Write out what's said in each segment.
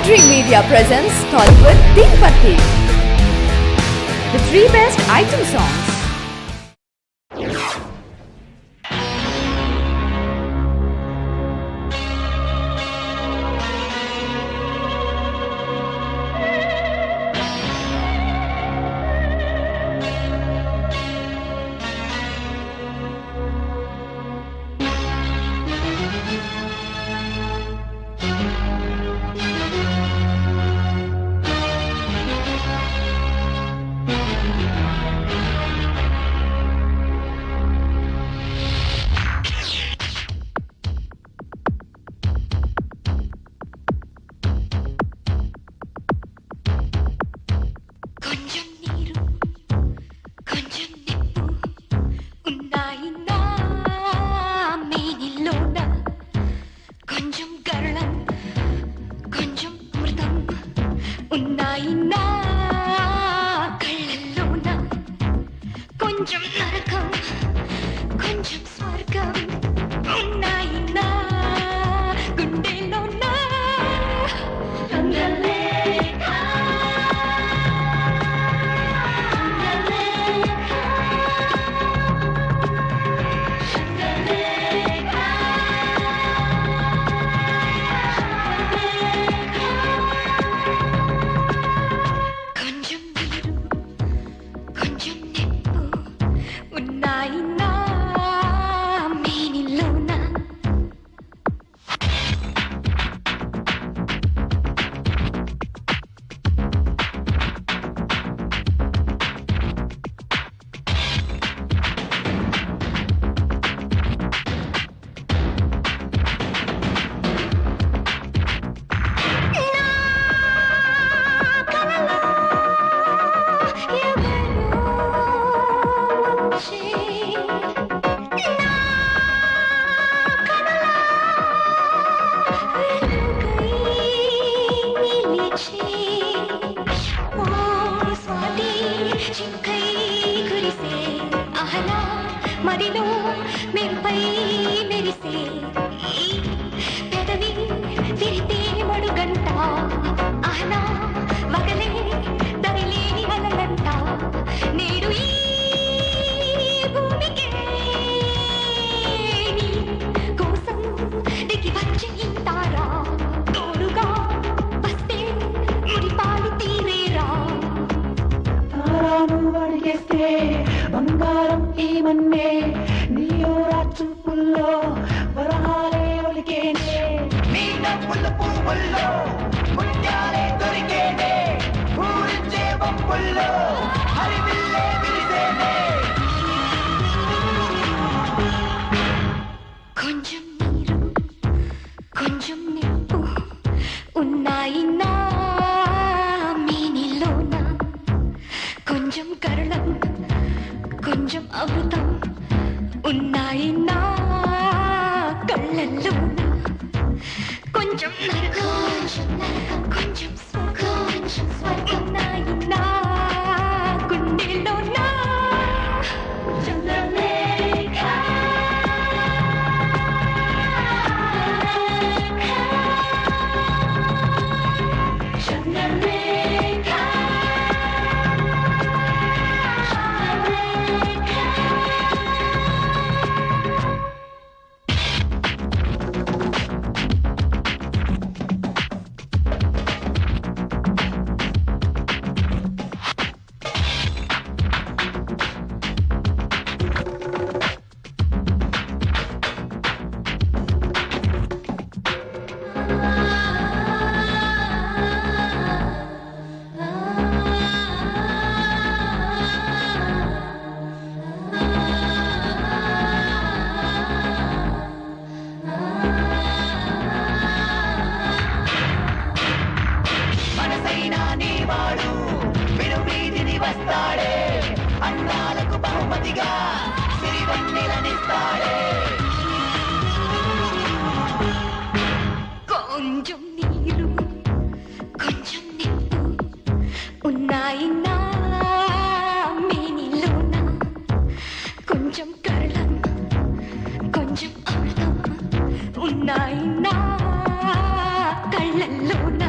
Dream Media presents Tollywood Teen the 3 best item songs. మదిలో మెరుపై మెరిసే పెదవి విరితే మడుగంట ఆహనా వగలే దరిలేని అలలంట నేడు ఈ భూమికే నీ కోసం దిగి వచ్చి ఇంతారా తోడుగా వస్తే మురిపాలు తీరేరా తారాను అడిగేస్తే బంగారం ఏమన్నే నీయో రాచుపుల్లో వరహాలే ఒలికేనే నీ నవ్వుల పువ్వుల్లో పుణ్యాలే దొరికేనే ఊరించే వంపుల్లో హరివిల్లే విరిసేనే కొంచెం నీరు కొంచెం నిప్పు ఉన్నాయి నా మీనిలోన కొంచెం కరళం కొంచెం అమృతం ఉన్నాయి నా కళ్ళల్లోన కొంచెం నరకం కొంచెం స్వర్గం ఉన్నాయి నా గుండెలోన చంద్రలేఖ చంద్రలేఖ వాడు వినువీధిని వస్తాడే అందాలకు బహుమతిగా సిరివన్నెలనిస్తాడే కొంచెం నీరు కొంచెం నిప్పు ఉన్నాయి నా మేనిలోన కొంచెం కరళం కొంచెం అమృతం ఉన్నాయి నా కళ్ళల్లోన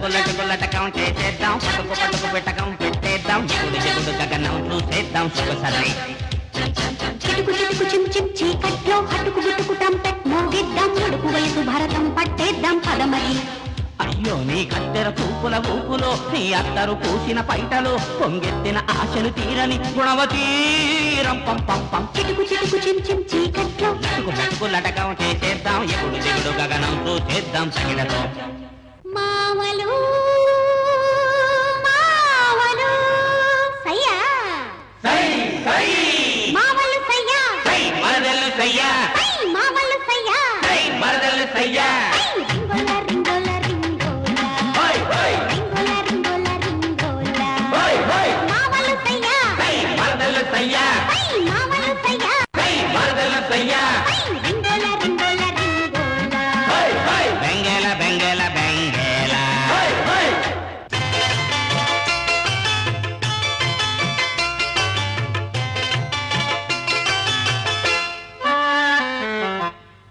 లటకం చేసేద్దాం పట్టుకు పెట్టకం పెట్టేద్దాం ఎగుడు గగనం చూసేద్దాం సొగసరై చిటుకు చిటుకు చిమ్ చిమ్ చీకట్లో హటుకు గుట్టుకు టంపెట్ మోగిద్దాం అడుగు వయసు భరతం పట్టేద్దాం పదమరి అయ్యో నీ కత్తెర చూపుల ఊపులో నీ అత్తరు పూసిన పైటలో పొంగెత్తిన ఆశలు తీరని గుణవతీరం పం పం పం చిటుకు చిటుకు చిమ్ చిమ్ చీకట్లో పట్టుకు లటకం చేసేద్దాం ఎగుడు గగనం చూసేద్దాం సగిడతో మావలు మావలు సయ్యా మావలు సయ్యా మరదలు సయ్యా మావలు సయ్యా మరదలు సయ్యా రింగోల రింగోల రింగోల రింగోల మావలు సయ్యా మరదలు సయ్యా మావలు సయ్యా మరదలు సయ్యా రింగోల రింగోల రింగోల బెంగేల బెంగేల బెంగేల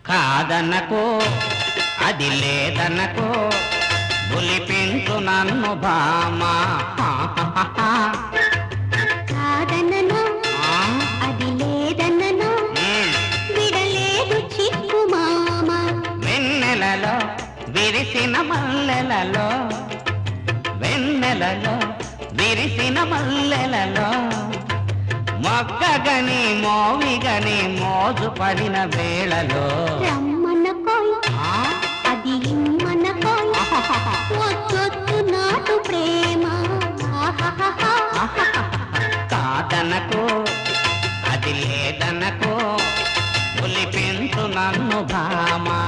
కాదనకో అది లేదనకో బులిపించు నన్ను భామా కాదనను అది లేదనను విడలేదు చిక్కు మామ వెన్నెలలో విరిసిన మల్లెలలో వెన్నెలలో విరిసిన మల్లెలలో మొక్కగని మోవిగని మోజు పడిన వేళలో రమ్మనకోయ్ అది ఇమ్మనకోయ్ ఒత్తొత్తు నాటు ప్రేమ కాదనకు అది లేదనకు పులిపించు నన్ను భామా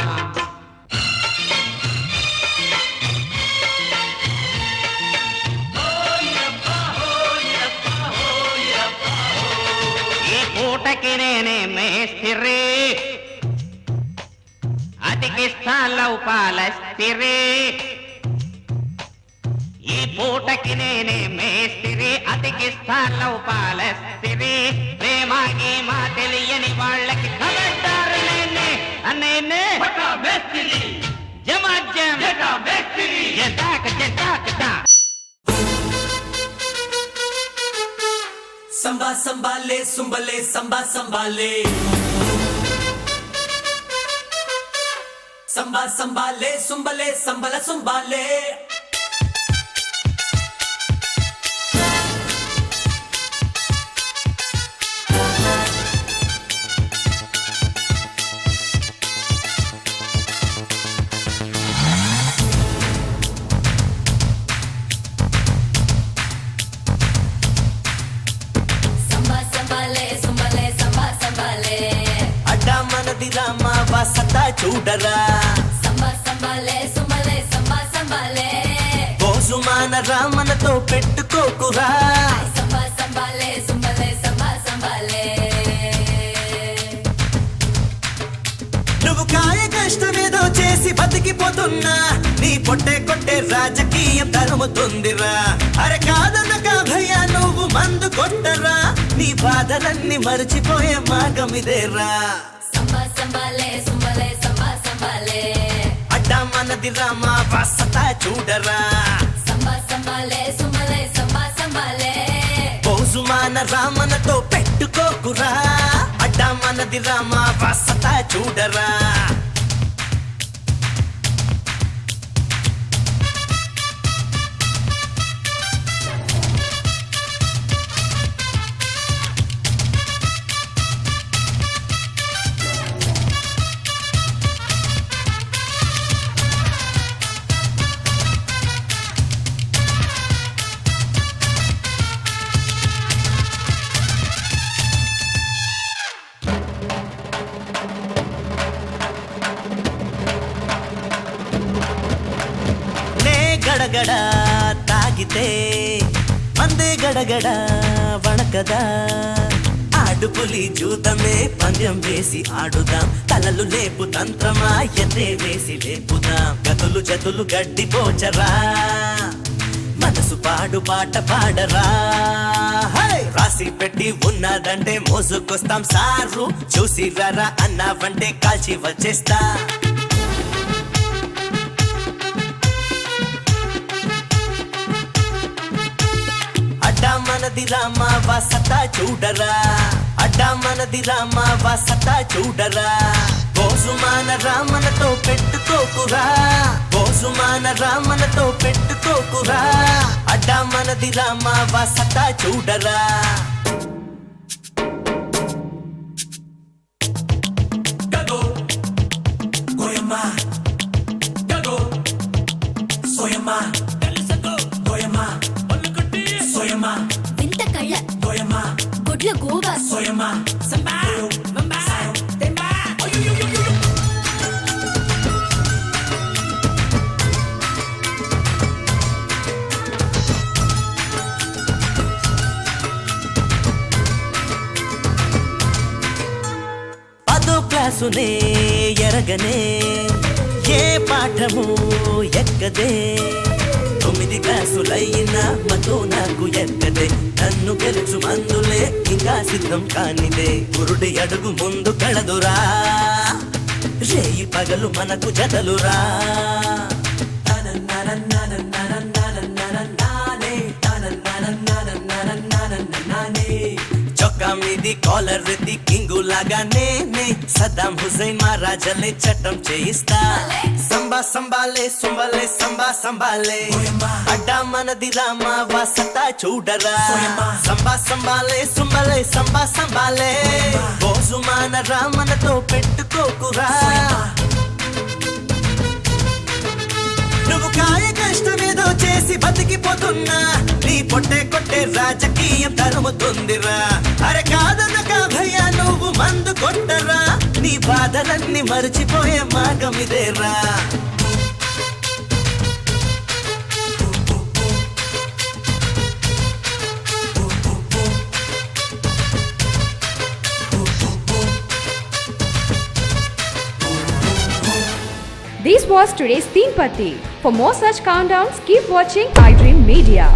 ఈ పూటకి నేనే మేస్తిరి అతికిస్తాలవు పాలస్తిరి ఈ పూటకి నేనే మేస్తిరి అతికిస్తాలవు పాలస్తిరి ప్రేమాకి మా తెలియని వాళ్ళకి ఖబర్దారు నేనే జమాజం జటాక జటాక సంబా సంబాలే సుంబలే సంబా సంబాలే సంబా సంబాలే సుంబలే సంబల సుంబాలే అడ్డా మనది రామా వాసతా చూడరా బోజుమాన రామనతో పెట్టుకోకురా నువ్వు కాయ కష్టమేదో చేసి బతికిపోతున్నా నీ పొట్టే కొట్టే రాజకీయం తరుముతుందిరా అరే కాదనక భయ్య నువ్వు మందు కొట్టరా నీ బాధలన్నీ మరచిపోయే మార్గమిదేరా అడ్డా మనది రామా వాసతా చూడరా బోజుమాన రామనతో పెట్టుకోకురా అడ్డా మనది రామా వాసతా చూడరా గడగడ తాగితే మందే గడగడ వణకదా ఆడుపులి జూదమే పందెం వేసి ఆడుదాం తలలు లేపు తంత్రమా ఎన్నే వేసి లేపుదాం గతులు జతులు గడ్డి పోచరా మనసు పాడు పాట పాడరా రాసి పెట్టి ఉన్నదంటే మోసుకొస్తాం సారు చూసి రరా అన్నావంటే కాల్చి వచ్చేస్తా మనది రామా వాసత చూడరా అడ్డా మనది రామా వాసత చూడరా బోసుమాన రామనతో పెట్టుకోకురా బోసుమాన రామనతో పెట్టుకోకురా అడ్డా మనది రామా వాసత చూడరా వింత కళ్ళ గొడ్ల గోవా పదో క్లాసునే ఎరగనే ఏ పాఠము ఎక్కదే 9 క్లాసులైనా మతో నాకు ఎక్కదే నన్ను గెలుచు మందులే ఇంకా సిద్ధం కానిదే గురుడి అడుగు ముందు కడదురా రేయి పగలు మనకు జతలురా చొక్కా మీది కాలర్ రెత్తి కింగు లాగానే సద్దాం హుసైన్ మహారాజలే చట్టం చేయిస్తా సంబా సంబాలే సుంబలే సంబా సంబాలే అడ్డా మనది రామా వాసత చూడరా సంబా సంబాలే సుంబలే సంబా సంబాలే బోసుమాన రామనతో పెట్టుకోకురా నువ్వు కాయ కష్టమేదో చేసి బతికిపోతున్నా నీ పొట్టే కొట్టే రాజకీయం తరుముతుందిరా అరే కాదనక భయ్యా నువ్వు మందు కొట్టరా నీ బాధలన్నీ మర్చిపోయే మార్గం ఇదేరా This was today's Teen Patti. For more such countdowns, keep watching iDream Media.